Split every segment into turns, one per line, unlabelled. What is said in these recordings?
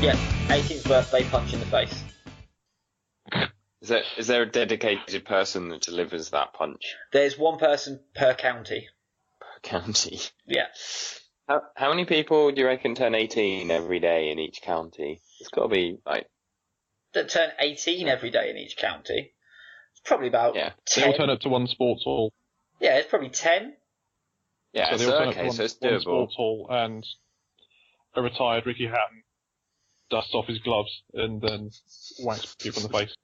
Yeah, 18th birthday punch in the face.
Is there a dedicated person that delivers that punch
There's one person per county.
per county?
Yeah.
How many people do you reckon turn 18 every day in each county? It's got to be like
That turn 18 every day in each county. It's probably about 10.
They all turn up to one sports hall.
Yeah, it's probably 10.
yeah.
So they all turn up
Okay,
to
so it's
one
doable.
sports hall, and a retired Ricky Hatton dusts off his gloves and then whacks people in the face.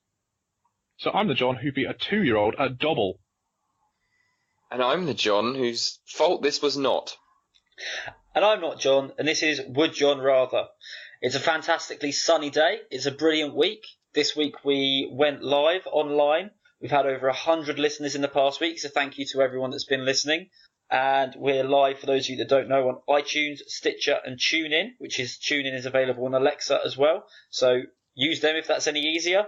So I'm the John who beat a 2-year-old at double.
And I'm the John whose fault this was not.
And I'm not John, and this is Would John Rather. It's a fantastically sunny day. It's a brilliant week. This week we went live online. We've had over 100 listeners in the past week, so thank you to everyone that's been listening. And we're live, for those of you that don't know, on iTunes, Stitcher, and TuneIn, TuneIn is available on Alexa as well. So use them if that's any easier.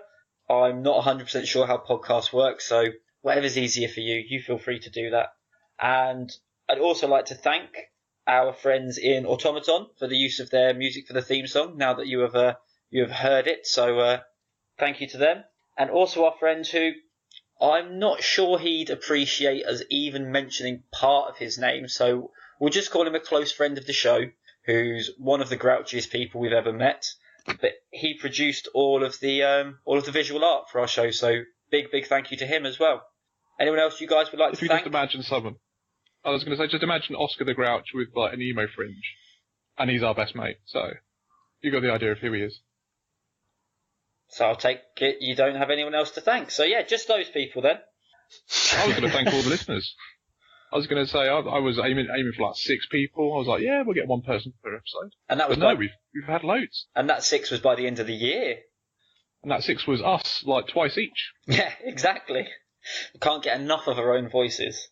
I'm not 100% sure how podcasts work, so whatever's easier for you, you feel free to do that. And I'd also like to thank our friends in Automaton for the use of their music for the theme song, now that you have heard it. So thank you to them. And also our friend who I'm not sure he'd appreciate us even mentioning part of his name, so we'll just call him a close friend of the show, who's one of the grouchiest people we've ever met. But he produced all of the visual art for our show, so big thank you to him as well. Anyone else you guys would like to thank?
Just imagine someone. I was going to say, just imagine Oscar the Grouch with like an emo fringe, and he's our best mate. So you got the idea of who he is.
So I'll take it you don't have anyone else to thank. So yeah, just those people then.
I was going to thank all the listeners. I was going to say I was aiming for like 6 people. I was like, yeah, we'll get one person per episode.
And that was
we've had loads.
And that 6 was by the end of the year.
And that 6 was us, like twice each.
Yeah, exactly. We can't get enough of our own voices.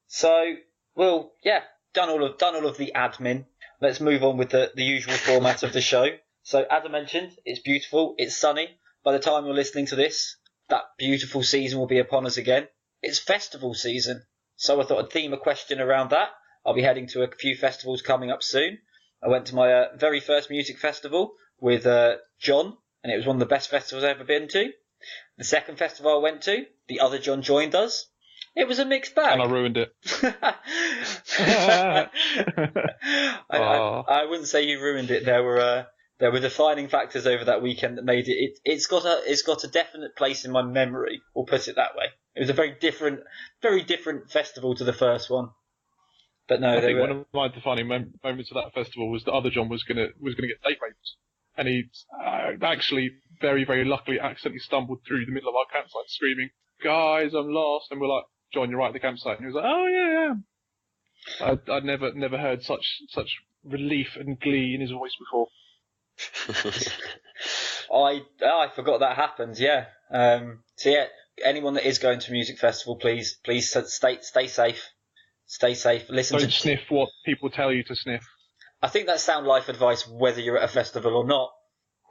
So, well, yeah, done all of the admin. Let's move on with the usual format of the show. So, as I mentioned, it's beautiful, it's sunny. By the time you're listening to this, that beautiful season will be upon us again. It's festival season. So I thought I'd theme a question around that. I'll be heading to a few festivals coming up soon. I went to my very first music festival with John, and it was one of the best festivals I've ever been to. The second festival I went to, the other John joined us. It was a mixed bag.
And I ruined it.
I wouldn't say you ruined it. There were defining factors over that weekend that made it's got a definite place in my memory. We'll put it that way. It was a very different festival to the first one. But no,
I think one of my defining moments of that festival was the other John was gonna get date raped, and he actually very luckily accidentally stumbled through the middle of our campsite screaming, "Guys, I'm lost!" And we're like, "John, you're right at the campsite." And he was like, "Oh yeah." I'd never heard such relief and glee in his voice before.
I forgot that happened. Yeah. So yeah, anyone that is going to a music festival, please stay safe. Stay safe.
Don't sniff what people tell you to sniff.
I think that's sound life advice whether you're at a festival or not.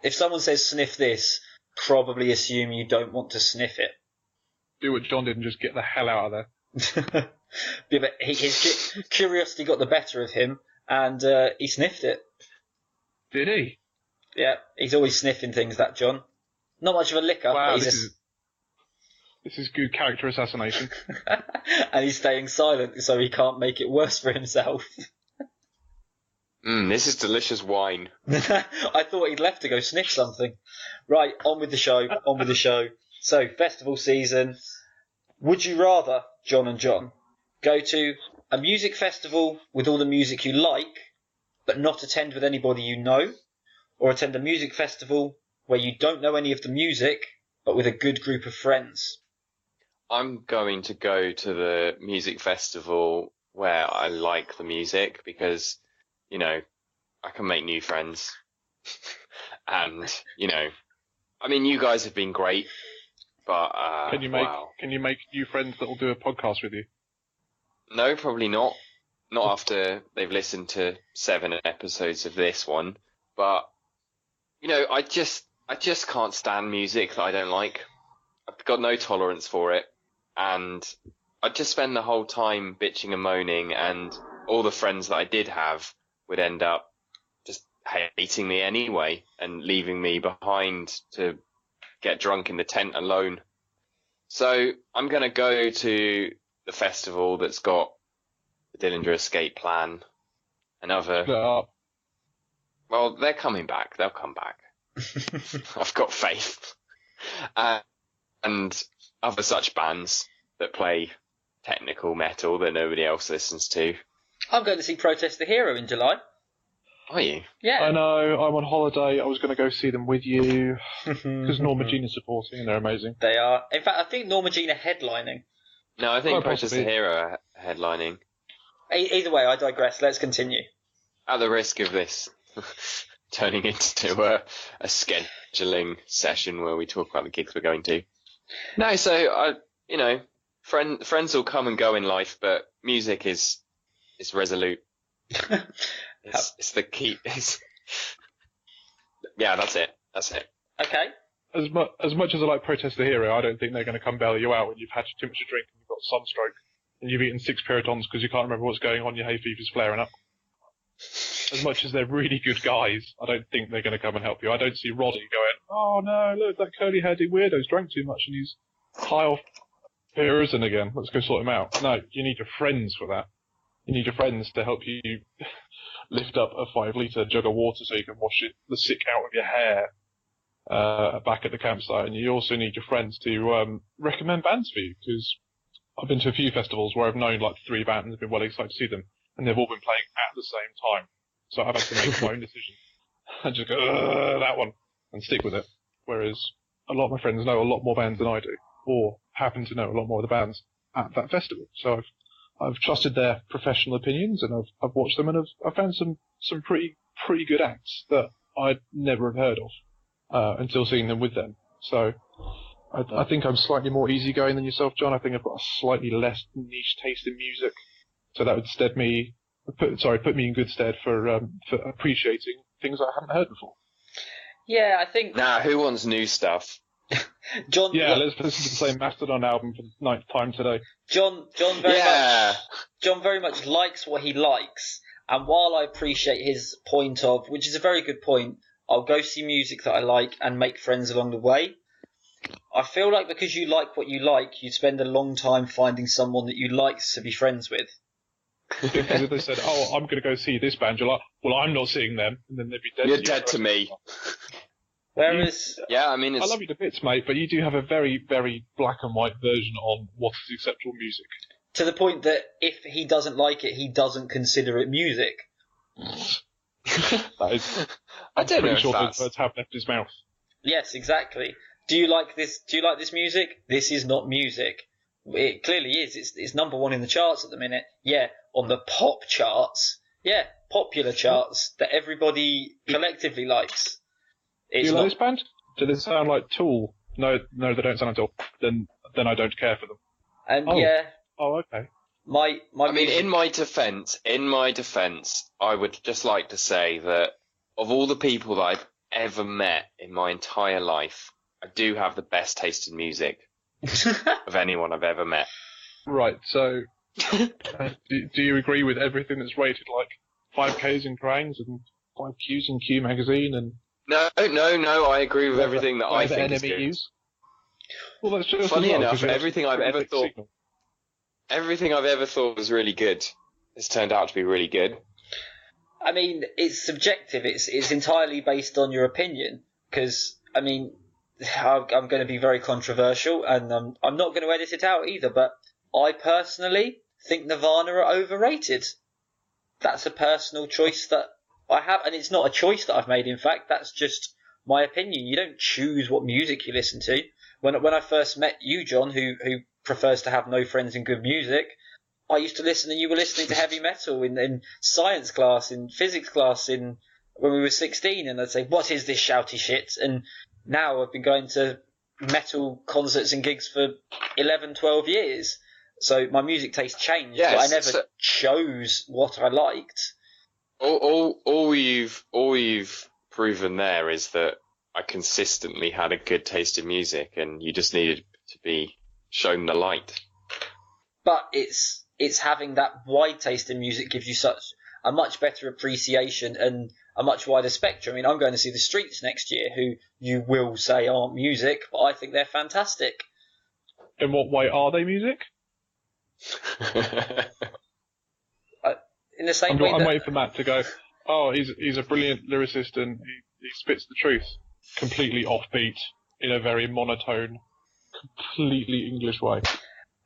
If someone says sniff this, probably assume you don't want to sniff it.
Do what John did and just get the hell out of there.
Yeah, but his curiosity got the better of him, and he sniffed it.
Did he?
Yeah, he's always sniffing things, that John. Not much of a licker.
Wow,
but
this is good character assassination.
And he's staying silent so he can't make it worse for himself.
This is delicious wine.
I thought he'd left to go sniff something. Right, on with the show. So, festival season. Would you rather, John and John, go to a music festival with all the music you like, but not attend with anybody you know, or attend a music festival where you don't know any of the music, but with a good group of friends?
I'm going to go to the music festival where I like the music because, you know, I can make new friends. And, you know, I mean, you guys have been great, but
Can you make new friends that will do a podcast with you?
No, probably not. Not after they've listened to 7 episodes of this one. But, you know, I just can't stand music that I don't like. I've got no tolerance for it. And I'd just spend the whole time bitching and moaning, and all the friends that I did have would end up just hating me anyway and leaving me behind to get drunk in the tent alone. So I'm going to go to the festival that's got the Dillinger Escape Plan and other...
Split up.
Well, they're coming back. They'll come back. I've got faith. And other such bands that play technical metal that nobody else listens to.
I'm going to see Protest the Hero in July.
Are you?
Yeah.
I know, I'm on holiday. I was going to go see them with you because Norma Jean is supporting and they're amazing.
They are. In fact, I think Norma Jean are headlining.
No, I think
Quite
Protest the
possibly.
Hero are headlining.
Either way, I digress. Let's continue.
At the risk of this turning into a scheduling session where we talk about the gigs we're going to. No, so friends will come and go in life, but music is resolute. It's the key. Yeah, that's it.
Okay.
As much as I like Protest the Hero, I don't think they're going to come bail you out when you've had too much to drink and you've got sunstroke and you've eaten 6 Peritons because you can't remember what's going on, your hay fever's flaring up. As much as they're really good guys, I don't think they're going to come and help you. I don't see Roddy going, oh no, look, that curly-headed weirdo's drank too much and he's high off Pearson again. Let's go sort him out. No, you need your friends for that. You need your friends to help you lift up a 5-litre jug of water so you can wash the sick out of your hair back at the campsite. And you also need your friends to recommend bands for you, because I've been to a few festivals where I've known like 3 bands and I've been well excited to see them, and they've all been playing at the same time. So I've had to make my own decision and just go, that one, and stick with it. Whereas a lot of my friends know a lot more bands than I do, or happen to know a lot more of the bands at that festival. So I've trusted their professional opinions, and I've watched them, and I've found some pretty good acts that I'd never have heard of until seeing them with them. So I think I'm slightly more easygoing than yourself, John. I think I've got a slightly less niche taste in music, so that would put me in good stead for appreciating things I haven't heard before.
Yeah, I think.
Nah, who wants new stuff?
John.
Yeah, let's listen to the same Mastodon album for the 9th time today.
John very much likes what he likes, and while I appreciate his point of, which is a very good point, I'll go see music that I like and make friends along the way. I feel like because you like what you like, you spend a long time finding someone that you like to be friends with.
Because if they said, oh, I'm going to go see this band, you're like, well, I'm not seeing them, and then they'd be dead.
You're dead to me.
Whereas,
yeah, I mean,
I love you to bits, mate, but you do have a very, very black and white version on what is acceptable music.
to the point that if he doesn't like it, he doesn't consider it music.
That is,
I don't know
pretty
if
sure those
that's...
words have left his mouth.
Yes, exactly. Do you like this? Do you like this music? This is not music. It clearly is. It's number 1 in the charts at the minute. Yeah, on the pop charts. Yeah, popular charts that everybody collectively likes.
Do you like this band? Do they sound like Tool? No, they don't sound like Tool. Then I don't care for them.
And
Oh.
yeah,
Oh, okay.
my
I mean,
music-
in my defence, I would just like to say that of all the people that I've ever met in my entire life, I do have the best taste in music of anyone I've ever met.
Right, so do you agree with everything that's rated like 5Ks in Cranes and 5Qs in Q Magazine and
No, I agree with everything that I
whatever
think is
enemy
good.
use? Well, that's just
Funny
as well,
enough,
'cause you're
everything I've
pretty
ever
thick
thought-
signal.
Everything I've ever thought was really good has turned out to be really good.
I mean, it's subjective. It's entirely based on your opinion. Because I mean, I'm going to be very controversial, and I'm not going to edit it out either. But I personally think Nirvana are overrated. That's a personal choice that I have, and it's not a choice that I've made. In fact, that's just my opinion. You don't choose what music you listen to. When I first met you, John, who prefers to have no friends in good music, I used to listen, and you were listening to heavy metal in science class, in physics class, when we were 16, and I'd say, "What is this shouty shit?" And now I've been going to metal concerts and gigs for 11, 12 years. So my music taste changed,
Yes,
but I never
so-
chose what I liked.
All you've proven there is that I consistently had a good taste in music, and you just needed to be shown the light.
But it's having that wide taste in music gives you such a much better appreciation and a much wider spectrum. I mean, I'm going to see the Streets next year, who you will say aren't music, but I think they're fantastic.
In what way are they music?
In the same way
I'm waiting for Matt to go, oh, he's a brilliant lyricist and he spits the truth completely offbeat in a very monotone, completely English way.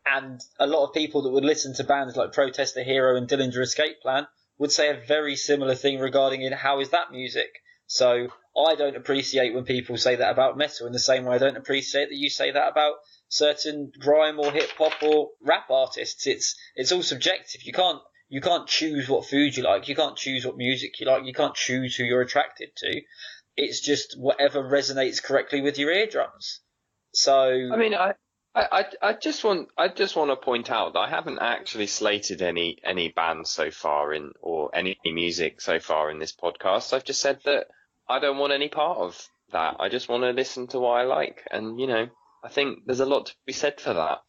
And a lot of people that would listen to bands like Protest the Hero and Dillinger Escape Plan would say a very similar thing regarding how is that music. So I don't appreciate when people say that about metal in the same way I don't appreciate that you say that about certain grime or hip hop or rap artists. It's all subjective. You can't choose what food you like. You can't choose what music you like. You can't choose who you're attracted to. It's just whatever resonates correctly with your eardrums. So
I mean, I just want to point out that I haven't actually slated any bands so far or any music so far in this podcast. I've just said that I don't want any part of that. I just want to listen to what I like, and I think there's a lot to be said for that.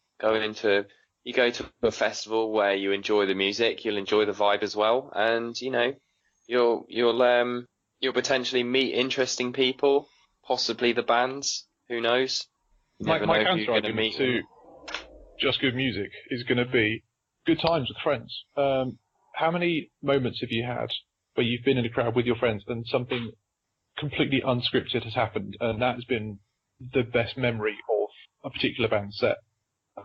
You go to a festival where you enjoy the music, you'll enjoy the vibe as well, and you'll potentially meet interesting people, possibly the bands. Who knows?
My counter argument to just good music is going to be good times with friends. How many moments have you had where you've been in a crowd with your friends and something completely unscripted has happened, and that has been the best memory of a particular band set?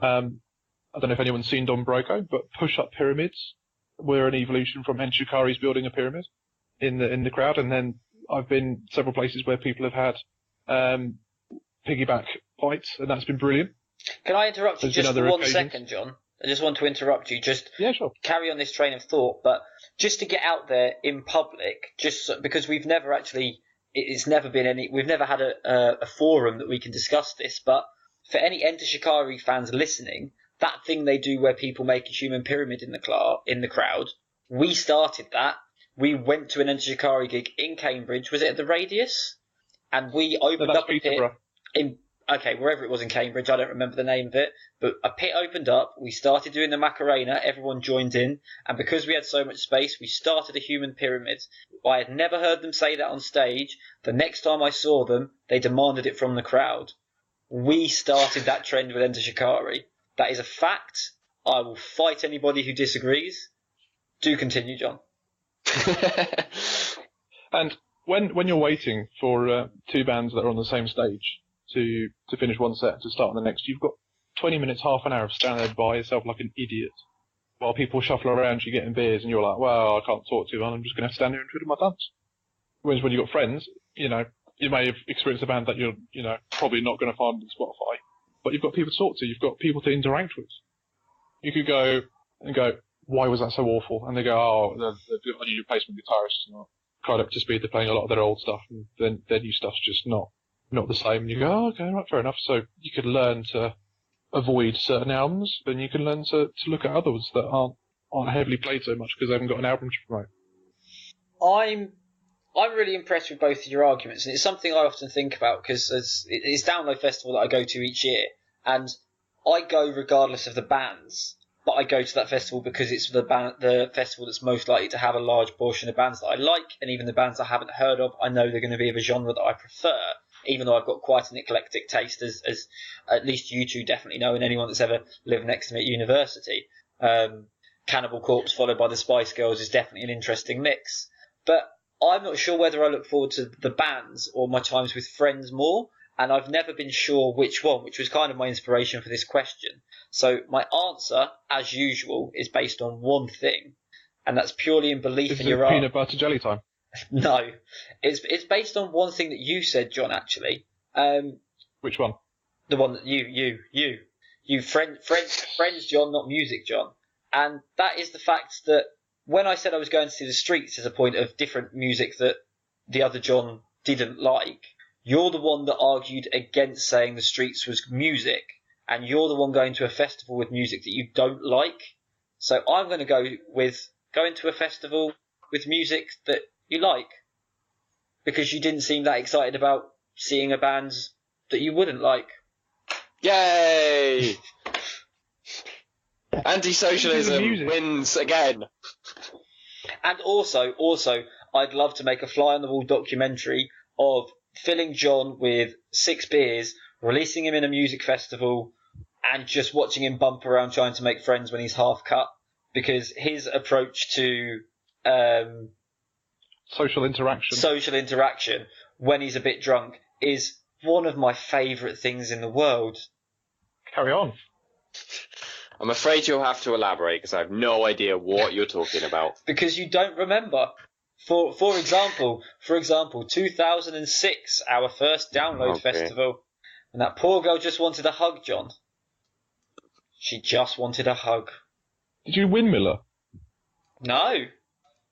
I don't know if anyone's seen Don Broco, but push-up pyramids were an evolution from Ken Shikari's building a pyramid in the crowd, and then I've been several places where people have had piggyback fights, and that's been brilliant.
Can I interrupt you just for 1
occasions.
second, John? I just want to interrupt you.
Yeah, sure.
Carry on this train of thought, but just to get out there in public, because we've never actually, we've never had a forum that we can discuss this, but for any Enter Shikari fans listening, that thing they do where people make a human pyramid in the crowd, we started that. We went to an Enter Shikari gig in Cambridge. Was it at the Radius? And we opened up a pit wherever it was in Cambridge. I don't remember the name of it, but a pit opened up. We started doing the Macarena. Everyone joined in, and because we had so much space, we started a human pyramid. I had never heard them say that on stage. The next time I saw them, they demanded it from the crowd. We started that trend with Enter Shikari. That is a fact. I will fight anybody who disagrees. Do continue, John.
And when you're waiting for two bands that are on the same stage to finish one set to start on the next, you've got 20 minutes, half an hour of standing there by yourself like an idiot while people shuffle around you getting beers, and you're like, well, I can't talk to them, I'm just going to stand here and twiddle my thumbs. Whereas when you've got friends, you may have experienced a band that you're probably not going to find on Spotify, but you've got people to talk to, you've got people to interact with. You could go, why was that so awful? And they go, oh, the new replacement guitarist is not quite up to speed, they're playing a lot of their old stuff, and then their new stuff's just not the same. And you go, oh, okay, right, fair enough. So you could learn to avoid certain albums, then you can learn to look at others that aren't heavily played so much because they haven't got an album to promote.
I'm really impressed with both of your arguments, and it's something I often think about because it's Download Festival that I go to each year, and I go regardless of the bands, but I go to that festival because it's the festival that's most likely to have a large portion of bands that I like, and even the bands I haven't heard of, I know they're going to be of a genre that I prefer, even though I've got quite an eclectic taste, as at least you two definitely know, and anyone that's ever lived next to me at university. Cannibal Corpse followed by the Spice Girls is definitely an interesting mix. But I'm not sure whether I look forward to the bands or my times with friends more, and I've never been sure which one, which was kind of my inspiration for this question. So my answer, as usual, is based on one thing, and that's purely in belief in your
peanut butter jelly time.
No, it's based on one thing that you said, John. Actually,
which one?
The one that you friends, John, not music, John. And that is the fact that when I said I was going to see the Streets as a point of different music that the other John didn't like, you're the one that argued against saying the Streets was music, and you're the one going to a festival with music that you don't like. So I'm going to go with going to a festival with music that you like, because you didn't seem that excited about seeing a band that you wouldn't like.
Yay! Anti-socialism wins again.
And also, I'd love to make a fly-on-the-wall documentary of filling John with 6 beers, releasing him in a music festival, and just watching him bump around trying to make friends when he's half cut. Because his approach to
social
interaction when he's a bit drunk is one of my favourite things in the world.
Carry on.
I'm afraid you'll have to elaborate because I have no idea what you're talking about.
Because you don't remember. For example, 2006, our first download festival, and that poor girl just wanted a hug, John. She just wanted a hug.
Did you win, Miller?
No.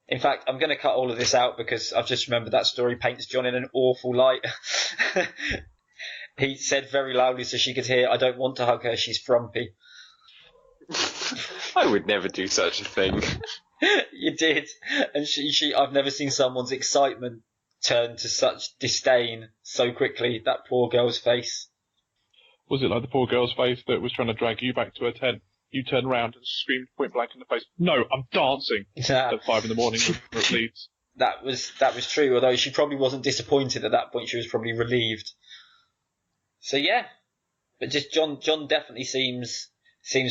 In fact, I'm going to cut all of this out because I've just remembered that story paints John in an awful light. He said very loudly so she could hear, "I don't want to hug her, she's frumpy."
I would never do such a thing.
You did. And I've never seen someone's excitement turn to such disdain so quickly. That poor girl's face.
Was it like the poor girl's face that was trying to drag you back to her tent? You turned round and screamed point blank in the face, "No, I'm dancing!" At 5 a.m. when it leads.
That was true, although she probably wasn't disappointed at that point. She was probably relieved. So yeah. But just John definitely seems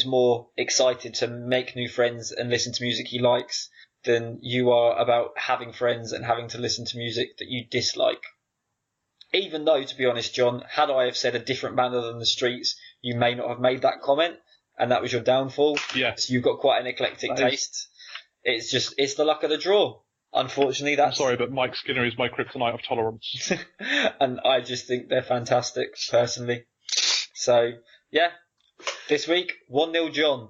more excited to make new friends and listen to music he likes than you are about having friends and having to listen to music that you dislike. Even though, to be honest, John, had I have said a different band other than the Streets, you may not have made that comment, and that was your downfall.
Yes.
So you've got quite an eclectic taste. It's the luck of the draw. Unfortunately, that's...
I'm sorry, but Mike Skinner is my kryptonite of tolerance.
And I just think they're fantastic, personally. So, yeah. This week, 1-0 John.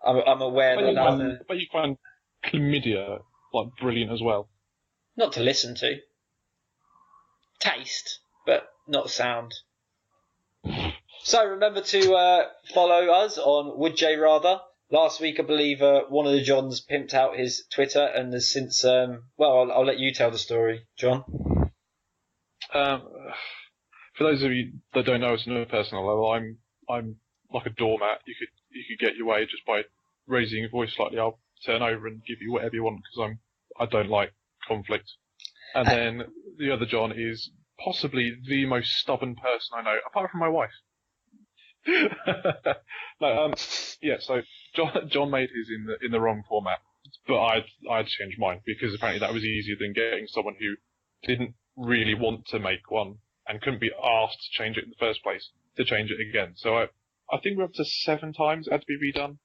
I'm aware that...
But you find Chlamydia, brilliant as well.
Not to listen to. Taste, but not sound. So remember to follow us on Would Jay Rather. Last week, I believe one of the Johns pimped out his Twitter and has since... I'll let you tell the story, John.
For those of you that don't know us on a personal level, I'm like a doormat. You could get your way just by raising your voice slightly. I'll turn over and give you whatever you want because I don't like conflict. And then the other John is possibly the most stubborn person I know, apart from my wife. So John made his in the wrong format, but I'd changed mine because apparently that was easier than getting someone who didn't really want to make one and couldn't be asked to change it in the first place to change it again. So I think we're up to 7 times it had to be redone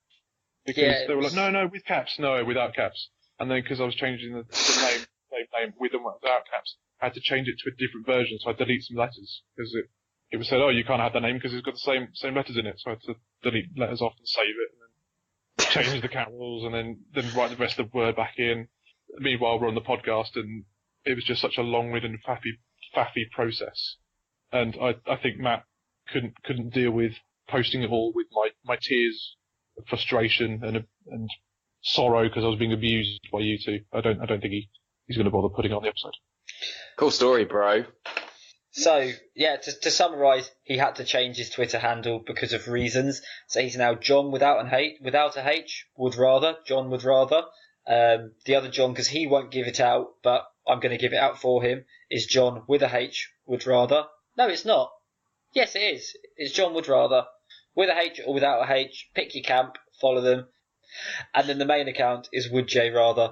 because they were like, no, with caps, no, without caps. And then because I was changing the name with and without caps, I had to change it to a different version. So I delete some letters because it was said, you can't have that name because it's got the same letters in it. So I had to delete letters off and save it, and then change the capitals, and then write the rest of the word back in. Meanwhile, we're on the podcast, and it was just such a long-winded and faffy process. And I think Matt couldn't deal with posting it all with my tears of frustration and sorrow because I was being abused by you two. I don't think he's going to bother putting on the episode.
Cool story, bro.
So, yeah, to summarise, he had to change his Twitter handle because of reasons. So he's now John without a H, would rather, John would rather. The other John, because he won't give it out, but I'm going to give it out for him, is John with a H, would rather. No, it's not. Yes, it is. It's John would rather. With a H or without a H, pick your camp, follow them. And then the main account is Would Jay Rather.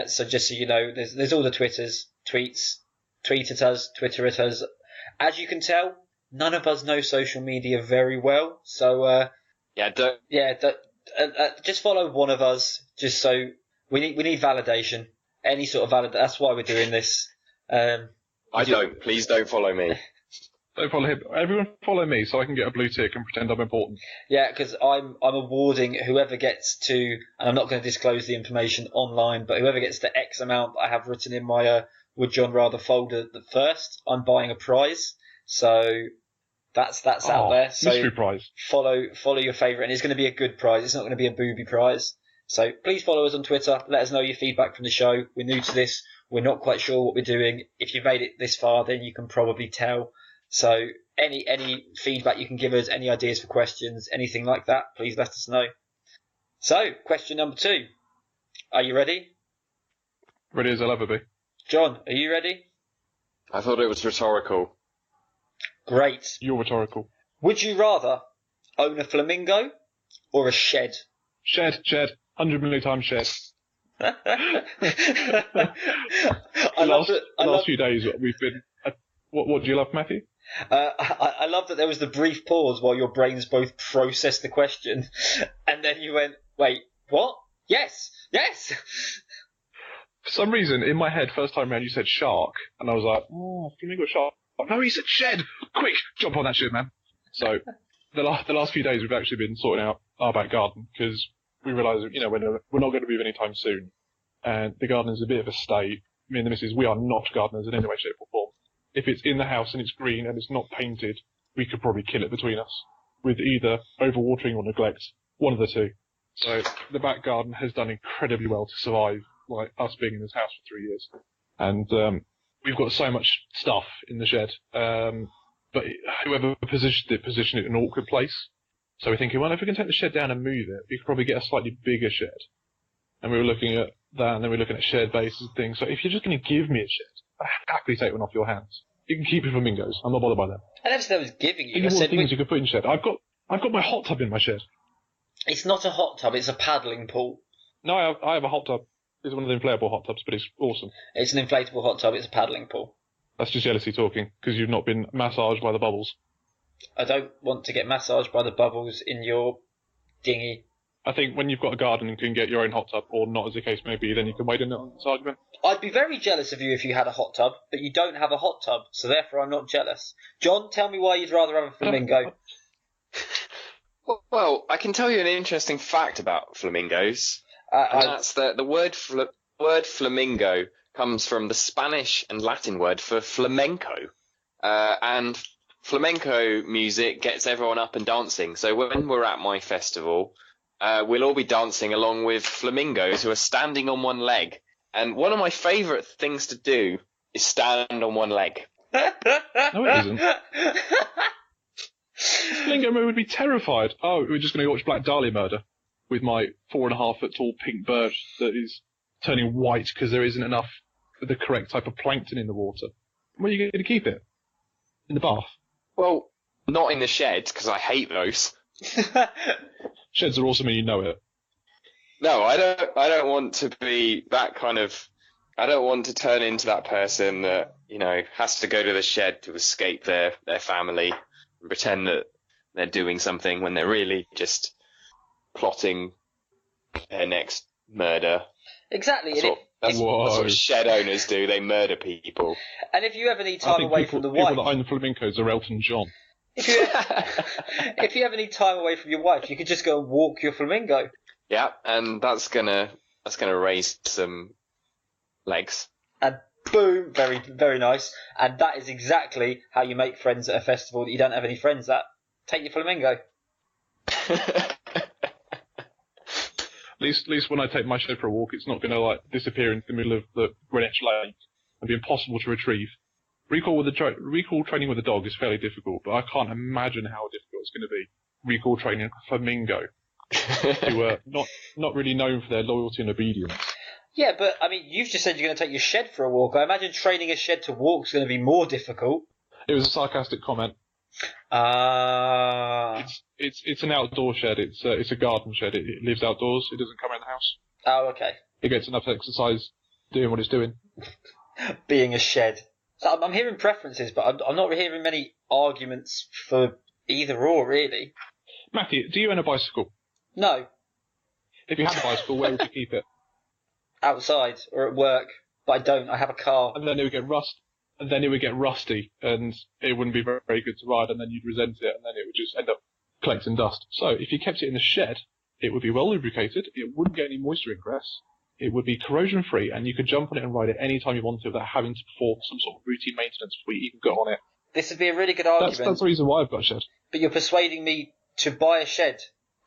So just so you know, there's all the tweets, tweet at us, Twitter at us. As you can tell, none of us know social media very well. So just follow one of us. Just so we need validation. Any sort of validation. That's why we're doing this.
Please don't follow me.
Don't follow him. Everyone follow me so I can get a blue tick and pretend I'm important.
Yeah, because I'm awarding whoever gets to, and I'm not going to disclose the information online, but whoever gets to X amount that I have written in my Would John Rather folder first, I'm buying a prize. So that's out there. So
mystery prize.
Follow your favourite, and it's going to be a good prize. It's not going to be a booby prize. So please follow us on Twitter. Let us know your feedback from the show. We're new to this. We're not quite sure what we're doing. If you've made it this far, then you can probably tell. So any feedback you can give us, any ideas for questions, anything like that, please let us know. So, question number 2. Are you ready?
Ready as I'll ever be.
John, are you ready?
I thought it was rhetorical.
Great.
You're rhetorical.
Would you rather own a flamingo or a shed?
Shed. 100 million times shed.
I
The
love that.
last few days we've been. What do you love, Matthew?
I love that there was the brief pause while your brains both processed the question, and then you went, "Wait, what? Yes."
For some reason, in my head, first time round, you said shark, and I was like, "Oh, flamingo shark." Oh, no, he said shed. Quick, jump on that shit, man. So the last few days we've actually been sorting out our back garden because we realise that we're not going to move anytime soon, and the garden is a bit of a state. Me and the missus, we are not gardeners in any way, shape, or form. If it's in the house and it's green and it's not painted, we could probably kill it between us with either overwatering or neglect, one of the two. So the back garden has done incredibly well to survive, like us being in this house for 3 years. And we've got so much stuff in the shed, but whoever positioned it in an awkward place. So we're thinking, well, if we can take the shed down and move it, we could probably get a slightly bigger shed. And we were looking at that, and then we were looking at shared bases and things. So if you're just going to give me a shed, I'd happily take one off your hands. You can keep your flamingos. I'm not bothered by them.
I never said I was giving you.
Think
I
of all the
said
things you could put in shed. I've got my hot tub in my shed.
it's not a hot tub; it's a paddling pool.
No, I have a hot tub. It's one of the inflatable hot tubs, but it's awesome.
It's an inflatable hot tub. It's a paddling pool.
That's just jealousy talking, because you've not been massaged by the bubbles.
I don't want to get massaged by the bubbles in your dinghy.
I think when you've got a garden and can get your own hot tub, or not as the case may be, then you can wade in on this argument.
I'd be very jealous of you if you had a hot tub, but you don't have a hot tub, so therefore I'm not jealous. John, tell me why you'd rather have a flamingo.
Well, I can tell you an interesting fact about flamingos. And that's that the word flamingo comes from the Spanish and Latin word for flamenco. And flamenco music gets everyone up and dancing. So when we're at my festival, we'll all be dancing along with flamingos who are standing on one leg. And one of my favourite things to do is stand on one leg.
No, it isn't. Flamingo would be terrified. Oh, we're just going to watch Black Dahlia murder with my 4.5 foot tall pink bird that is turning white because there isn't enough of the correct type of plankton in the water. Where are you going to keep it? In the bath?
Well, not in the shed, because I hate those.
Sheds are awesome and you know it.
No, I don't want to be that kind of. I don't want to turn into that person that has to go to the shed to escape their family and pretend that they're doing something when they're really just plotting their next murder.
Exactly.
That's what shed owners do. They murder people.
And if you ever need time away from the wife,
people that own flamingos are Elton John.
If you ever need time away from your wife, you could just go and walk your flamingo.
Yeah, and that's gonna raise some legs.
And boom, very, very nice. And that is exactly how you make friends at a festival that you don't have any friends at. Take your flamingo.
At least when I take my shed for a walk, it's not going to disappear into the middle of the Greenwich Lake and be impossible to retrieve. Recall training with a dog is fairly difficult, but I can't imagine how difficult it's going to be. Recall training a flamingo, who are not really known for their loyalty and obedience.
Yeah, but I mean, you've just said you're going to take your shed for a walk. I imagine training a shed to walk is going to be more difficult.
It was a sarcastic comment. It's an outdoor shed. It's a garden shed. It lives outdoors. It doesn't come in the house.
Oh, okay.
It gets enough exercise doing what it's doing.
Being a shed. So I'm hearing preferences, but I'm not hearing many arguments for either or, really.
Matthew, do you own a bicycle?
No.
If you had a bicycle, where would you keep it?
Outside or at work, but I don't. I have a car.
And then it would get rusty, and it wouldn't be very, very good to ride, and then you'd resent it, and then it would just end up collecting dust. So if you kept it in the shed, it would be well lubricated, it wouldn't get any moisture ingress, it would be corrosion free, and you could jump on it and ride it any time you wanted without having to perform some sort of routine maintenance before you even got on it.
This would be a really good argument.
That's the reason why I've got a shed.
But you're persuading me to buy a shed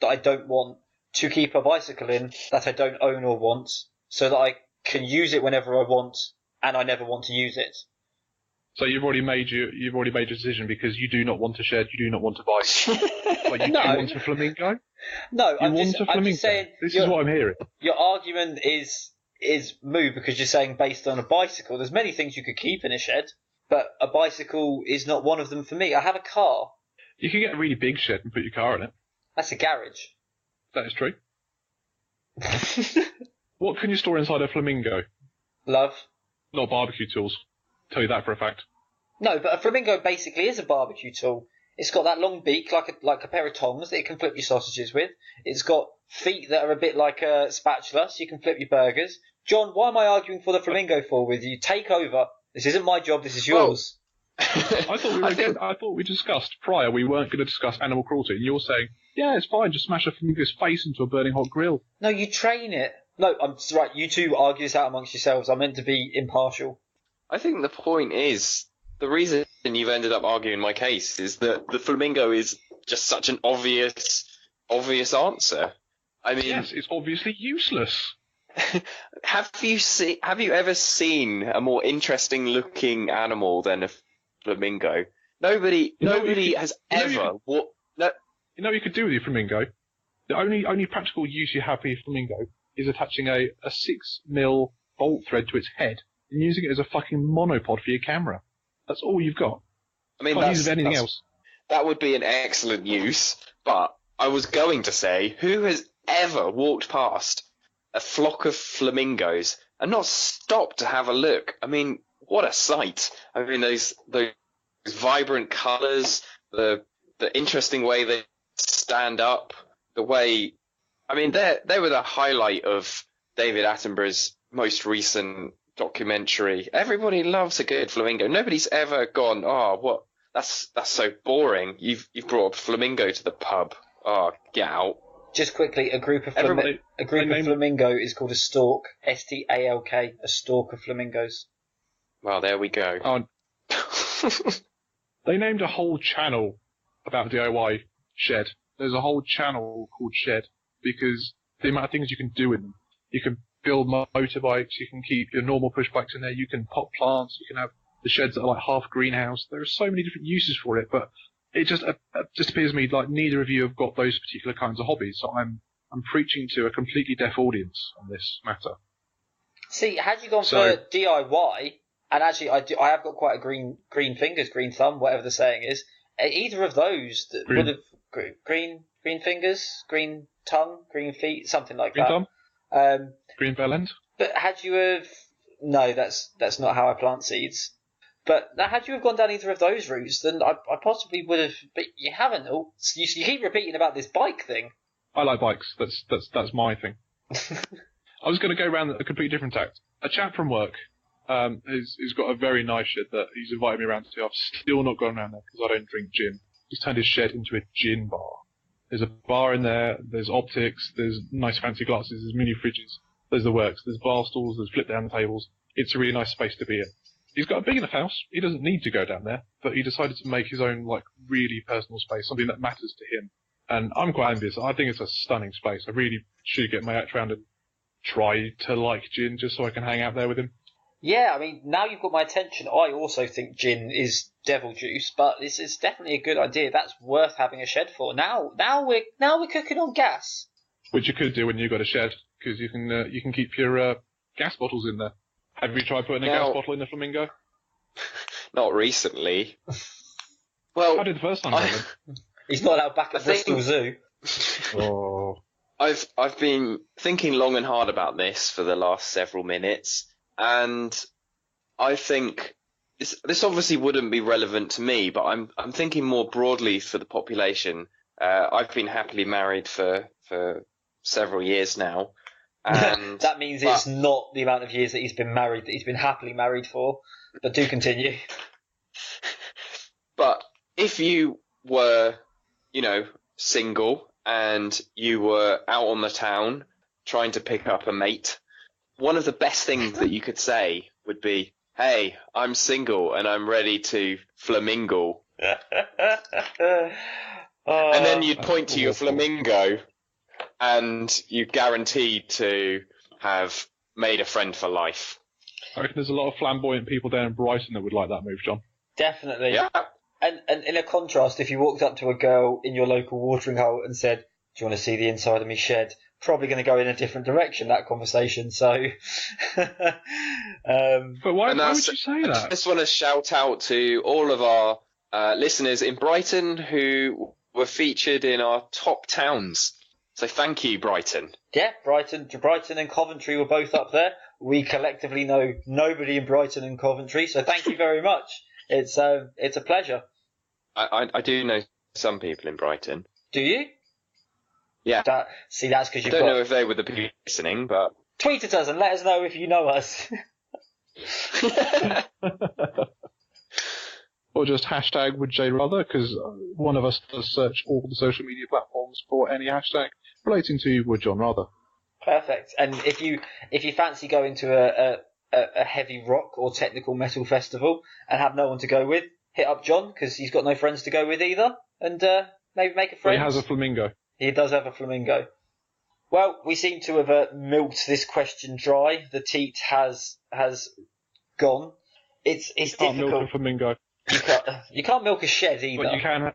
that I don't want, to keep a bicycle in that I don't own or want, so that I can use it whenever I want, and I never want to use it.
So you've already made your decision because you do not want a shed, you do not want a bike. But you do want a flamingo?
No, I'm
just
saying.
This is what I'm hearing.
Your argument is is moo because you're saying based on a bicycle. There's many things you could keep in a shed, but a bicycle is not one of them for me. I have a car.
You can get a really big shed and put your car in it.
That's a garage.
That is true. What can you store inside a flamingo?
Love.
Not barbecue tools. Tell you that for a fact.
No, but a flamingo basically is a barbecue tool. It's got that long beak, like a pair of tongs that it can flip your sausages with. It's got feet that are a bit like a spatula, so you can flip your burgers. John, why am I arguing for the flamingo for with you? Take over. This isn't my job. This is yours.
I thought we discussed prior we weren't going to discuss animal cruelty, and you're saying, yeah, it's fine, just smash a flamingo's face into a burning hot grill.
No, you train it. No, I'm right. You two argue this out amongst yourselves. I'm meant to be impartial.
I think the point is, the reason you've ended up arguing my case is that the flamingo is just such an obvious answer. I mean,
yes, it's obviously useless.
Have you ever seen a more interesting looking animal than a flamingo? Nobody has ever.
You know what you could do with your flamingo? The only practical use you have for your flamingo is attaching a 6mm bolt thread to its head and using it as a fucking monopod for your camera. That's all you've got.
I mean,
can't use anything else.
That would be an excellent use, but I was going to say, who has ever walked past a flock of flamingos and not stopped to have a look? I mean, what a sight. I mean, those vibrant colours, the interesting way they stand up, the way... I mean, they were the highlight of David Attenborough's most recent documentary. Everybody loves a good flamingo. Nobody's ever gone, oh, what? That's so boring. You've brought a flamingo to the pub. Oh, get out.
Just quickly, a group of flamingo is called a stork. STALK, a stork of flamingos.
Well, there we go.
Oh. They named a whole channel about DIY shed. There's a whole channel called Shed because the amount of things you can do in them. You can build motorbikes, you can keep your normal push bikes in there, you can pot plants, you can have the sheds that are like half greenhouse. There are so many different uses for it, but it just appears to me like neither of you have got those particular kinds of hobbies. So I'm preaching to a completely deaf audience on this matter.
See, had you gone for DIY, and actually I have got quite a green fingers, green thumb, whatever the saying is. Either of those would have green fingers, green tongue, green feet, something like
green
that.
Thumb? Green bell end?
But had you have... No, that's not how I plant seeds. But had you have gone down either of those routes, then I possibly would have... But you haven't. You keep repeating about this bike thing.
I like bikes. That's my thing. I was going to go around a completely different tact. A chap from work has got a very nice shed that he's invited me around to. I've still not gone around there because I don't drink gin. He's turned his shed into a gin bar. There's a bar in there, there's optics, there's nice fancy glasses, there's mini fridges, there's the works, there's bar stools, there's flip down tables. It's a really nice space to be in. He's got a big enough house, he doesn't need to go down there, but he decided to make his own, like, really personal space, something that matters to him. And I'm quite envious. I think it's a stunning space. I really should get my act round and try to like gin just so I can hang out there with him.
Yeah, I mean, now you've got my attention. I also think gin is devil juice, but it's definitely a good idea. That's worth having a shed for. Now we're cooking on gas.
Which you could do when you've got a shed, because you can keep your gas bottles in there. Have you tried putting a gas bottle in the flamingo?
Not recently. Well,
I did the first time.
He's not allowed back at Bristol Zoo.
Oh.
I've been thinking long and hard about this for the last several minutes, and I think this obviously wouldn't be relevant to me, but I'm thinking more broadly for the population. I've been happily married for several years now, and
that means it's not the amount of years that he's been married that he's been happily married for. But do continue.
But if you were, single and you were out on the town trying to pick up a mate, one of the best things that you could say would be, "Hey, I'm single and I'm ready to flamingo." And then you'd point to your flamingo and you're guaranteed to have made a friend for life.
I reckon there's a lot of flamboyant people down in Brighton that would like that move, John.
Definitely.
Yeah.
And in a contrast, if you walked up to a girl in your local watering hole and said, "Do you want to see the inside of me shed?" probably going to go in a different direction, that conversation. So,
But why would you say
I
that?
just want to shout out to all of our listeners in Brighton who were featured in our top towns. So thank you, Brighton.
yeah, Brighton and Coventry were both up there. We collectively know nobody in Brighton and Coventry, so thank you very much. It's a pleasure.
I do know some people in Brighton.
Do you?
Yeah.
That's because
I
you've
don't
got...
know if they were the people listening, but...
Tweet at us and let us know if you know us.
Or just hashtag would Jay rather, because one of us does search all the social media platforms for any hashtag relating to would John rather.
Perfect. And if you fancy going to a heavy rock or technical metal festival and have no one to go with, hit up John, because he's got no friends to go with either, and maybe make a
But
friend.
he has a flamingo.
He does have a flamingo. Well, we seem to have milked this question dry. The teat has gone. It's
You can't
difficult.
milk a flamingo.
You can't milk a shed either.
But you can.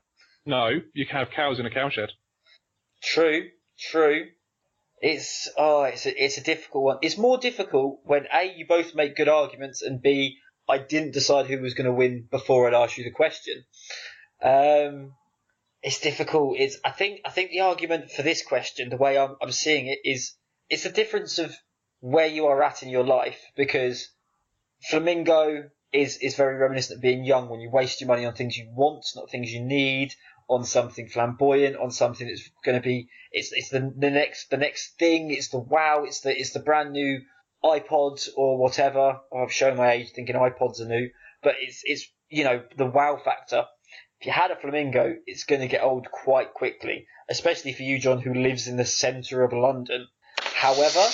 You can have cows in a cowshed.
True. It's a difficult one. It's more difficult when A, you both make good arguments, and B, I didn't decide who was going to win before I'd asked you the question. It's difficult. I think the argument for this question, the way I'm seeing it, is it's the difference of where you are at in your life, because flamingo is very reminiscent of being young, when you waste your money on things you want, not things you need, on something flamboyant, on something that's going to be it's the next thing, it's the wow, it's the brand new iPod or whatever. Oh, I've shown my age thinking iPods are new, but it's the wow factor. If you had a flamingo, it's going to get old quite quickly, especially for you, John, who lives in the centre of London. However,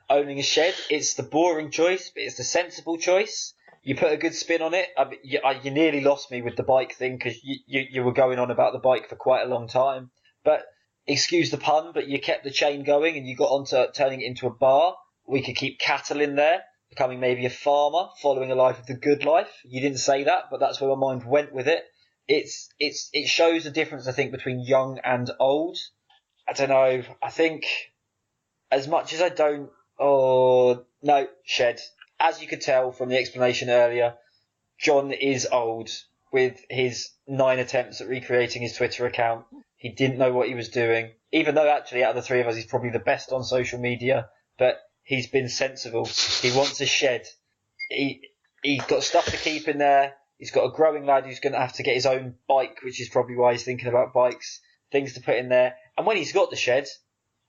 owning a shed, it's the boring choice, but it's the sensible choice. You put a good spin on it. You nearly lost me with the bike thing, because you were going on about the bike for quite a long time. But excuse the pun, but you kept the chain going and you got onto turning it into a bar. We could keep cattle in there, becoming maybe a farmer, following a life of the good life. You didn't say that, but that's where my mind went with it. It shows the difference, I think, between young and old. I don't know. I think as much as I don't... Oh, no, shed. As you could tell from the explanation earlier, John is old. With his 9 attempts at recreating his Twitter account, he didn't know what he was doing. Even though actually out of the three of us, he's probably the best on social media, but he's been sensible. He wants a shed. He's got stuff to keep in there. He's got a growing lad who's going to have to get his own bike, which is probably why he's thinking about bikes, things to put in there. And when he's got the shed,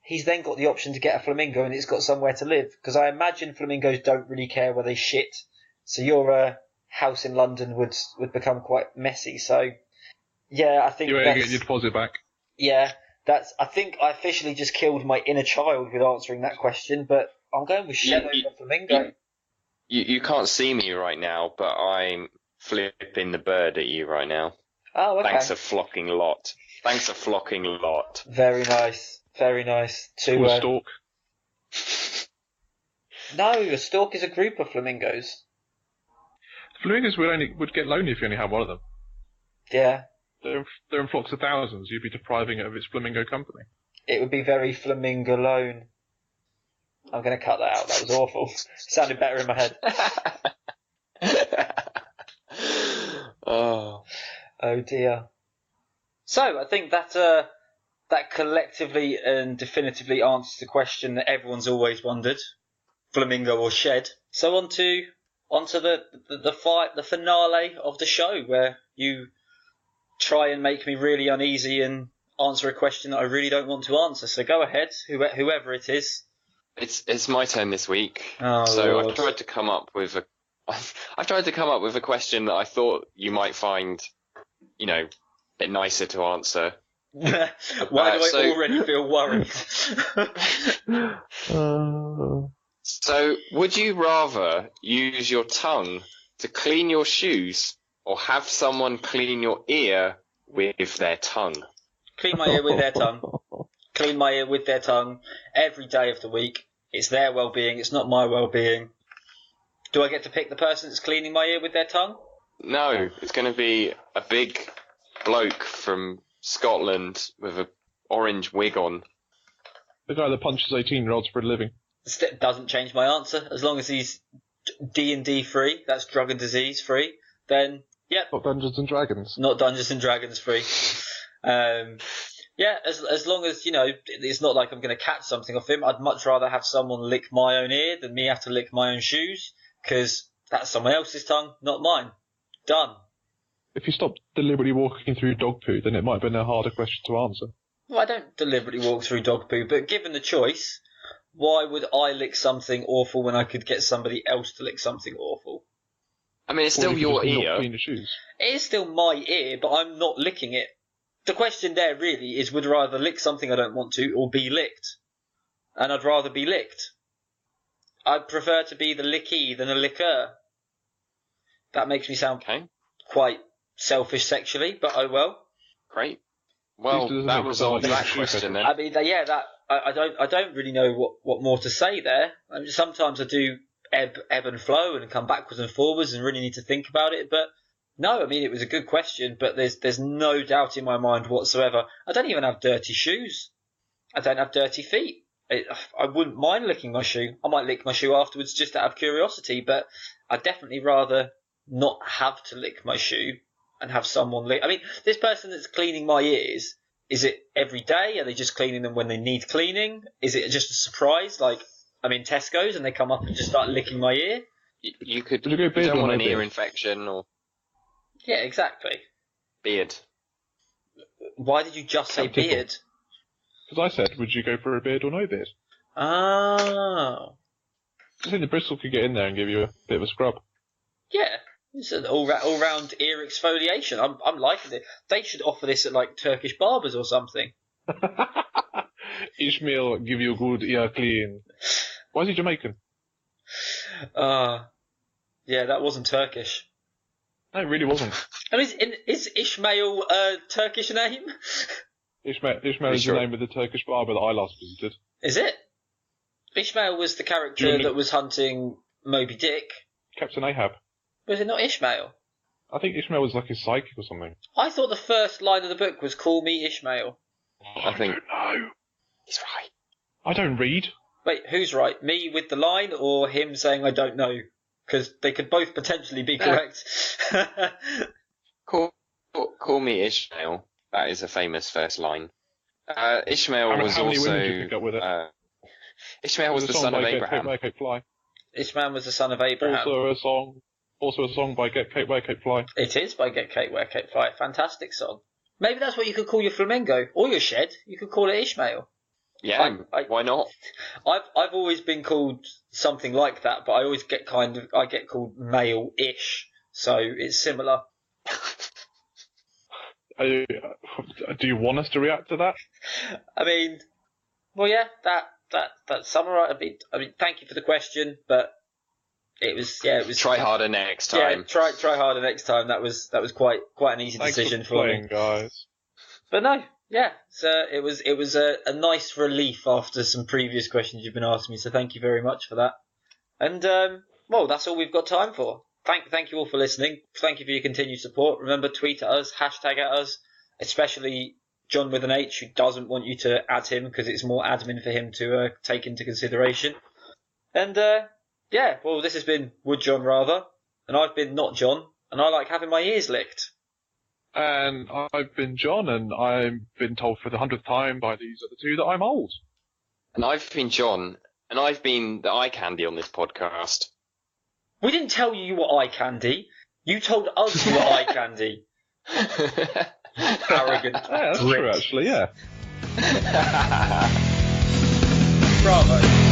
he's then got the option to get a flamingo, and it's got somewhere to live. Because I imagine flamingos don't really care where they shit. So your house in London would become quite messy. So, yeah, I think
You ain't getting your deposit back.
Yeah, I think I officially just killed my inner child with answering that question, but I'm going with shed over flamingo.
You can't see me right now, but I'm flipping the bird at you right now.
Oh, okay.
Thanks a flocking lot.
Very nice. Very nice.
Or a stork.
No, a stork is a group of flamingos.
Flamingos would get lonely if you only had one of them.
Yeah.
They're in flocks of thousands. You'd be depriving it of its flamingo company.
It would be very flamingo-lone. I'm going to cut that out. That was awful. Sounded better in my head.
Oh
dear. So I think that collectively and definitively answers the question that everyone's always wondered: flamingo or shed. So on to the finale of the show, where you try and make me really uneasy and answer a question that I really don't want to answer. So go ahead, whoever it is.
It's my turn this week.
Oh,
so
Lord.
I've tried to come up with a question that I thought you might find, a bit nicer to answer.
Why do I already feel worried?
So, would you rather use your tongue to clean your shoes, or have someone clean your ear with their tongue?
Clean my ear with their tongue. Clean my ear with their tongue every day of the week. It's their well-being. It's not my well-being. Do I get to pick the person that's cleaning my ear with their tongue?
No, it's going to be a big bloke from Scotland with an orange wig on.
The guy that punches 18-year-olds for a living.
Doesn't change my answer. As long as he's D&D free, that's drug and disease free, then, yep.
Not Dungeons and Dragons.
Not Dungeons and Dragons free. Yeah, as long as, it's not like I'm going to catch something off him. I'd much rather have someone lick my own ear than me have to lick my own shoes, because that's someone else's tongue, not mine. Done.
If you stopped deliberately walking through dog poo, then it might have been a harder question to answer.
Well, I don't deliberately walk through dog poo, but given the choice, why would I lick something awful when I could get somebody else to lick something awful?
I mean, it's still your ear.
Clean your shoes.
It is still my ear, but I'm not licking it. The question there really is, would I rather lick something I don't want to or be licked? And I'd rather be licked. I'd prefer to be the lickee than a licker. That makes me sound quite selfish sexually, but oh well.
Great. Well, that was all that question then.
I mean, I don't really know what more to say there. I mean, sometimes I do ebb and flow and come backwards and forwards and really need to think about it, but no, I mean, it was a good question, but there's no doubt in my mind whatsoever. I don't even have dirty shoes. I don't have dirty feet. I wouldn't mind licking my shoe. I might lick my shoe afterwards just out of curiosity, but I'd definitely rather not have to lick my shoe and have someone lick. I mean, this person that's cleaning my ears, is it every day? Are they just cleaning them when they need cleaning? Is it just a surprise, like I'm in Tesco's and they come up and just start licking my ear?
You don't want an ear infection or...
Yeah, exactly.
Beard.
Why did you just say beard?
Because I said, would you go for a beard or no beard?
Oh.
I think the bristle could get in there and give you a bit of a scrub.
Yeah, it's an all-round ear exfoliation. I'm liking it. They should offer this at like Turkish barbers or something.
Ishmael, give you a good ear clean. Why is he Jamaican?
Yeah, that wasn't Turkish.
No, it really wasn't.
I mean, is Ishmael a Turkish name?
Ishmael is the name of the Turkish barber that I last visited.
Is it? Ishmael was the character that was hunting Moby Dick.
Captain Ahab.
Was it not Ishmael?
I think Ishmael was like his psychic or something.
I thought the first line of the book was "Call me Ishmael."
I don't know.
He's right.
I don't read.
Wait, who's right? Me with the line or him saying I don't know? Because they could both potentially be correct.
Call me Ishmael. That is a famous first line. Ishmael was
how many
also...
women did you pick up with it?
Ishmael was the son of Abraham.
Get Kate, Fly.
Ishmael was the son of Abraham.
Also a song by Get Kate, Where Kate Fly.
It is by Get Kate, Where Kate Fly. Fantastic song. Maybe that's what you could call your flamingo or your shed. You could call it Ishmael.
Yeah, why not?
I've always been called something like that, but I always get called male-ish, so it's similar.
Do you want us to react to that?
I mean, well, yeah, that summarized. I mean, thank you for the question, but it was.
Try harder next time.
Yeah, try harder next time. That was quite an easy decision for me,
guys.
But no. Yeah, so it was a nice relief after some previous questions you've been asking me, so thank you very much for that. And, well, that's all we've got time for. Thank you all for listening. Thank you for your continued support. Remember, tweet at us, hashtag at us, especially John with an H, who doesn't want you to add him because it's more admin for him to take into consideration. And, yeah, well, this has been Would John Rather, and I've been Not John, and I like having my ears licked.
And I've been John, and I've been told for the 100th time by these other two that I'm old.
And I've been John, and I've been the eye candy on this podcast.
We didn't tell you were eye candy. You told us you were eye candy. Arrogant.
Yeah, that's true, actually, yeah.
Bravo.